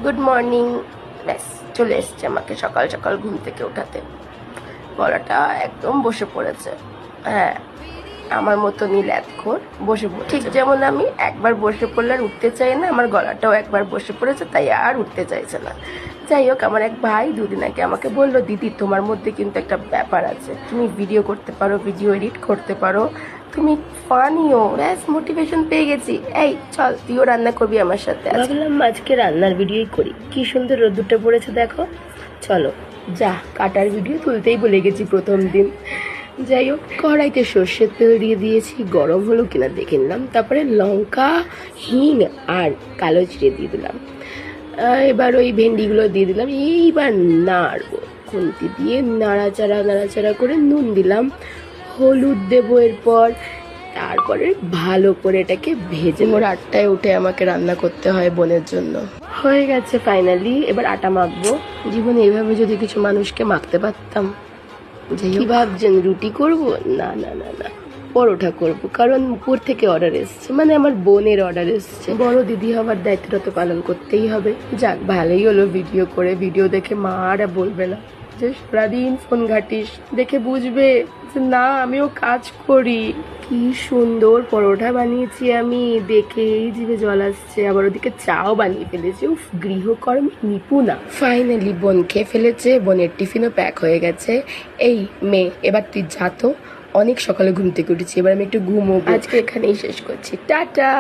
Good morning. ব্যাস চলে এসছে আমাকে সকাল সকাল ঘুম থেকে ওঠাতে। গলাটা একদম বসে পড়েছে। হ্যাঁ, আমার মতনই ল্যাদখোর বসে পড়ে, ঠিক যেমন আমি একবার বসে পড়লে আর উঠতে চাই না, আমার গলাটাও একবার বসে পড়েছে, তাই আর উঠতে চাইছে না। যাই হোক, আমার এক ভাই দুদিন আগে আমাকে বললো, দিদি তোমার মধ্যে কিন্তু একটা ব্যাপার আছে, তুমি ভিডিও করতে পারো, ভিডিও এডিট করতে পারো, তুমি ফানিও। ব্যাস মোটিভেশন পেয়ে গেছি। এই চল তুইও রান্না করবি আমার সাথে। ভাবলাম আজকে রান্নার ভিডিওই করি। কি সুন্দর রোদ্দুরটা পড়েছে দেখো। চলো যা, কাটার ভিডিও তুলতেই বলে গেছি প্রথম দিন। যাই হোক, কড়াইতে সর্ষের তেল দিয়ে দিয়েছি, গরম হলো কিনা দেখে নিলাম, তারপরে লঙ্কা, হিং আর কালো জিরে দিয়ে দিলাম। এবার ওই ভেন্ডিগুলো দিয়ে দিলাম। এইবার নাড়বো, খুন্তি দিয়ে নাড়াচাড়া করে নুন দিলাম, হলুদ দেবো এরপর। তারপরে ভালো করে এটাকে ভেজে। মোর 8টায় উঠে আমাকে রান্না করতে হয় বোনের জন্য। হয়ে গেছে ফাইনালি। এবার আটা মাখবো। জীবনে এইভাবে যদি কিছু মানুষকে মাখতে পারতাম। কি ভাবছেন, রুটি করব? না না না না, পরোটা করব, কারণ উপর থেকে অর্ডার এসছে, মানে আমার বোনের অর্ডার এসছে। বড় দিদি হওয়ার দায়িত্বটা তো পালন করতেই হবে। যাক, ভালোই হলো ভিডিও করে। ভিডিও দেখে মা আর বলবে না যে সারাদিন ফোন ঘাটিস, দেখে বুঝবে যে না আমিও কাজ করি। কি সুন্দর পরোটা বানিয়েছি আমি, দেখেই জিভে জল আসছে। আবার ওদিকে চাও বানিয়ে ফেলেছি। উফ, গৃহকর্মে নিপুণা। ফাইনালি বোন খেয়ে ফেলেছে, বোনের টিফিনও প্যাক হয়ে গেছে। এই মেয়ে, এবার তুই যা তো, অনেক সকালে ঘুম থেকে উঠেছি, এবার আমি একটু ঘুমোবো। আজকে এখানেই শেষ করছি, টাটা।